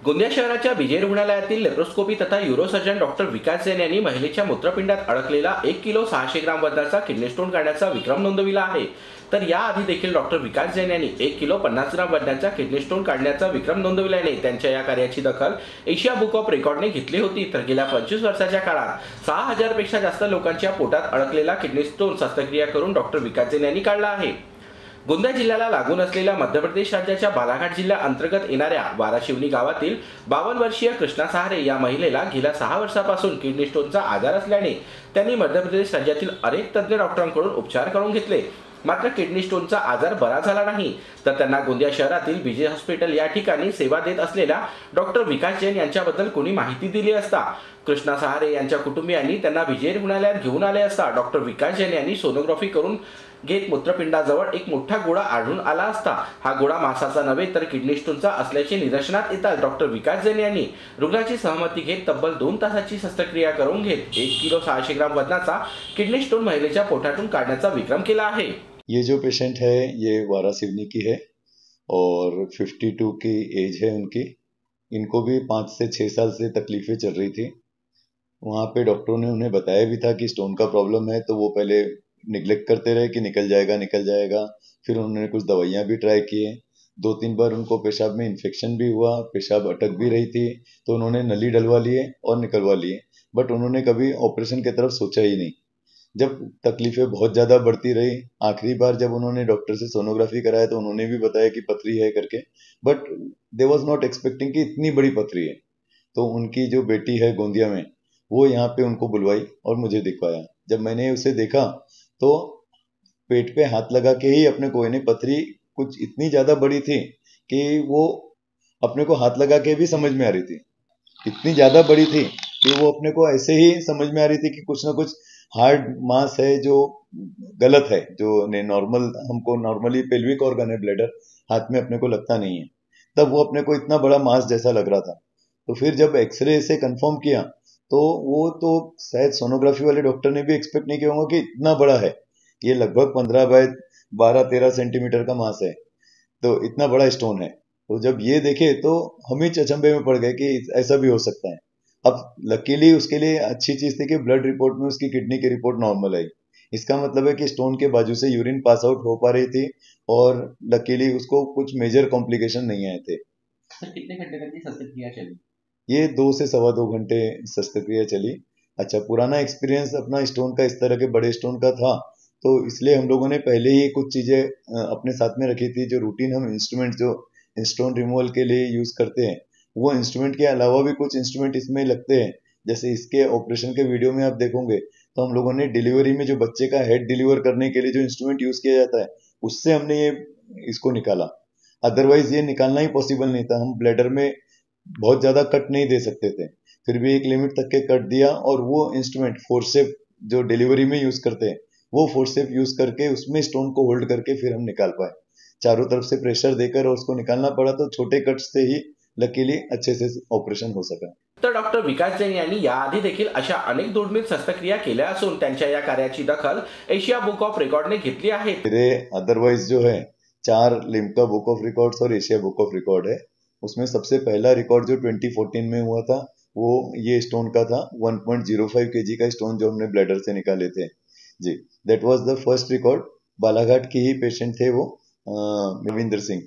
गोंदिया शहराच्या विजय रुग्णालयातील लेप्रोस्कोपी तथा यूरोसर्जन डॉक्टर विकास जैन यांनी महिलेच्या मूत्रपिंडात अडकलेला 1 किलो 600 ग्राम वजनाचा किडनी स्टोन काढण्याचा विक्रम नोंदविला आहे। तर याआधी देखील डॉक्टर विकास जैन यांनी 1 किलो 50 ग्राम वजनाचा किडनी स्टोन काढण्याचा विक्रम नोंदविल्याने त्यांच्या या कार्याची दखल एशिया बुक ऑफ रेकॉर्डने घेतली होती। तर गेल्या 25 वर्षाच्या काळात 6000 पेक्षा जास्त लोकांच्या पोटात अडकलेला किडनी स्टोन शस्त्रक्रिया करून डॉक्टर विकास जैन यांनी काढला आहे। गोंदिया जिल्ह्याला लागून असलेल्या मध्य प्रदेश राज्याच्या बालाघाट जिल्ह्या अंतर्गत येणाऱ्या वाराशिवनी गावातील 52 वर्षीय कृष्णा सहारे या महिलेला गेल्या 6 वर्षापासून किडनी स्टोनचा आजार असल्याने त्यांनी मध्य प्रदेश राज्यातील अनेक तज्ञ डॉक्टरांकडून उपचार करून घेतले, मात्र किडनी स्टोनचा आजार बरा झाला नाही। तर त्यांना गोंदिया शहरातील विजय हॉस्पिटल या ठिकाणी सेवा देत असलेल्या डॉक्टर विकास जैन यांच्याबद्दल कोणी माहिती दिली असता कृष्णा सहारे यांच्या कुटुंबियांनी त्यांना विजय रुग्णालयात घेऊन आले असता डॉक्टर विकास जैन यांनी सोनोग्राफी करून घेत मूत्रपिंडाजवळ एक मोठा गोळा आढळून आला असता। हा गोळा मांसाचा नव्हे तर किडनी स्टोनचा असल्याचे निदर्शनात येतात डॉक्टर विकास जैन यांनी रुग्णाची सहमती घेत तब्बल 2 तासाची शस्त्रक्रिया करून घेत 1 किलो 600 ग्राम वजनाचा किडनी स्टोन महिलेच्या पोटातून काढण्याचा विक्रम केला आहे। ये जो पेशेंट है ये वारासिवनी की है और 52 की एज है उनकी। इनको भी 5 से 6 साल से तकलीफें चल रही थी। वहाँ पे डॉक्टरों ने उन्हें बताया भी था कि स्टोन का प्रॉब्लम है, तो वो पहले निगलेक्ट करते रहे कि निकल जाएगा निकल जाएगा। फिर उन्होंने कुछ दवाइयाँ भी ट्राई किए। 2-3 बार उनको पेशाब में इन्फेक्शन भी हुआ, पेशाब अटक भी रही थी, तो उन्होंने नली डलवा लिए और निकलवा लिए, बट उन्होंने कभी ऑपरेशन की तरफ सोचा ही नहीं। जब तकलीफें बहुत ज़्यादा बढ़ती रही, आखिरी बार जब उन्होंने डॉक्टर से सोनोग्राफी कराया तो उन्होंने भी बताया कि पथरी है करके, but they was not expecting कि इतनी बड़ी पथरी है। तो उनकी जो बेटी है गोंदिया में, वो यहाँ पे उनको बुलवाई और मुझे दिखवाया। जब मैंने उसे देखा तो पेट पे हाथ लगा के ही अपने को, पथरी कुछ इतनी ज़्यादा बड़ी थी कि वो अपने को हाथ लगा के भी समझ में आ रही थी। इतनी ज़्यादा बड़ी थी कि वो अपने को ऐसे ही समझ में आ रही थी कि कुछ ना कुछ हार्ड मास है जो गलत है, जो नॉर्मल हमको नॉर्मली पेल्विक ऑर्गन है ब्लैडर, हाथ में अपने को लगता नहीं है। तब वो अपने को इतना बड़ा मास जैसा लग रहा था। तो फिर जब एक्सरे से कंफर्म किया तो वो तो शायद सोनोग्राफी वाले डॉक्टर ने भी एक्सपेक्ट नहीं किया होगा कि इतना बड़ा है। ये लगभग 15 बाय 12-13 सेंटीमीटर का मास है, तो इतना बड़ा स्टोन है। तो जब ये देखे तो हम ही अचंभे में पड़ गए कि ऐसा भी हो सकता है। अब लकीली उसके लिए अच्छी चीज थी कि ब्लड रिपोर्ट में उसकी किडनी की रिपोर्ट नॉर्मल आई। इसका मतलब है कि स्टोन के बाजू से यूरिन पास आउट हो पा रही थी और लकीली उसको कुछ मेजर कॉम्प्लिकेशन नहीं आए थे। सर, कितने घंटे तक की शस्त्रक्रिया चली? ये 2 से सवा 2 घंटे शस्त्रक्रिया चली। अच्छा, पुराना एक्सपीरियंस अपना स्टोन का इस तरह के बड़े स्टोन का था, तो इसलिए हम लोगों ने पहले ही कुछ चीजें अपने साथ में रखी थी। जो रूटीन हम इंस्ट्रूमेंट जो स्टोन रिमूवल के लिए यूज करते हैं, वो इंस्ट्रूमेंट के अलावा भी कुछ इंस्ट्रूमेंट इसमें लगते हैं। जैसे इसके ऑपरेशन के वीडियो में आप देखोगे तो हम लोगों ने डिलीवरी में जो बच्चे का हेड डिलीवर करने के लिए जो इंस्ट्रूमेंट यूज किया जाता है, उससे हमने ये इसको निकाला। अदरवाइज ये निकालना ही पॉसिबल नहीं था। हम ब्लैडर में बहुत ज्यादा कट नहीं दे सकते थे, फिर भी एक लिमिट तक के कट दिया और वो इंस्ट्रूमेंट फोर्सेप जो डिलीवरी में यूज करते हैं, वो फोर्सेप यूज करके उसमें स्टोन को होल्ड करके फिर हम निकाल पाए। चारों तरफ से प्रेशर देकर और उसको निकालना पड़ा, तो छोटे कट से ही लकीली अच्छे से ऑपरेशन हो सका। तर डॉक्टर विकास जैन यांनी याआधी देखील अशा अनेक दुर्मिळ शस्त्रक्रिया केल्या असून त्यांच्या या कार्याची दखल एशिया बुक ऑफ रेकॉर्डने घेतली आहे। मेरे अदरवाइज जो है 4 लिम्का बुक ऑफ रिकॉर्ड्स और एशिया बुक ऑफ रिकॉर्ड है। उसमें सबसे पहला रिकॉर्ड जो 2014 में हुआ था, वो ये स्टोन का था। 1.05 केजी का स्टोन जो हमने ब्लैडर से निकाले थे जी, that was the first record. Balaghat के ही पेशेंट थे वो, रविंदर सिंह।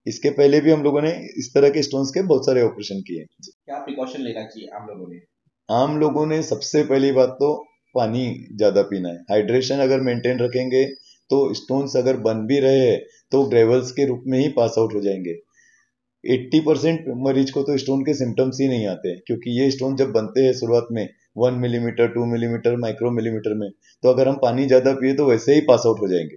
इसके पहले भी हम लोगों ने इस तरह के स्टोन्स के बहुत सारे ऑपरेशन किए। क्या प्रिकॉशन लेना चाहिए आम लोगों ने? आम लोगों ने सबसे पहली बात तो पानी ज्यादा पीना है। हाइड्रेशन अगर मेंटेन रखेंगे तो स्टोन्स अगर बन भी रहे हैं तो ग्रेवल्स के रूप में ही पास आउट हो जाएंगे। 80% मरीज को तो स्टोन के सिम्टम्स ही नहीं आते, क्योंकि ये स्टोन जब बनते हैं शुरुआत में 1 मिलीमीटर 2 मिलीमीटर माइक्रो मिलीमीटर में, तो अगर हम पानी ज्यादा पिए तो वैसे ही पास आउट हो जाएंगे।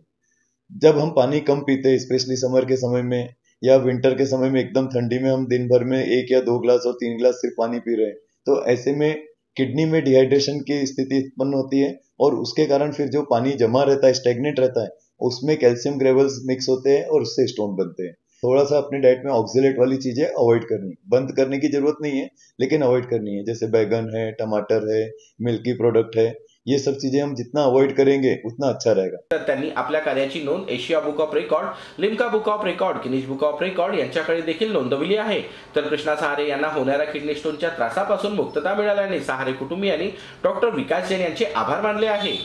जब हम पानी कम पीते हैं, स्पेशली समर के समय में या विंटर के समय में, एकदम ठंडी में हम दिन भर में 1 या 2 ग्लास और 3 ग्लास सिर्फ पानी पी रहे हैं, तो ऐसे में किडनी में डिहाइड्रेशन की स्थिति उत्पन्न होती है और उसके कारण फिर जो पानी जमा रहता है, स्टेगनेट रहता है, उसमें कैल्शियम ग्रेवल्स मिक्स होते हैं और उससे स्टोन बनते हैं। थोड़ा सा अपने डाइट में ऑक्जेलेट वाली चीजें अवॉइड करनी, बंद करने की जरूरत नहीं है, लेकिन अवॉइड करनी है। जैसे बैगन है, टमाटर है, मिल्की प्रोडक्ट है, ये सब चीजें हम जितना अवॉइड करेंगे उतना अच्छा रहेगा। तर त्यांनी आपल्या कार्याची नोंद Asia book of record, Limca book of record, Guinness book of record यांच्याकडे देखील नोंदवली आहे। तर कृष्णा सहारे यांना होणाऱ्या किडनी स्टोनच्या त्रासापासून मुक्तता मिळाल्याने सहारे कुटुंबियांनी डॉक्टर विकास जैन यांचे आभार मानले आहे।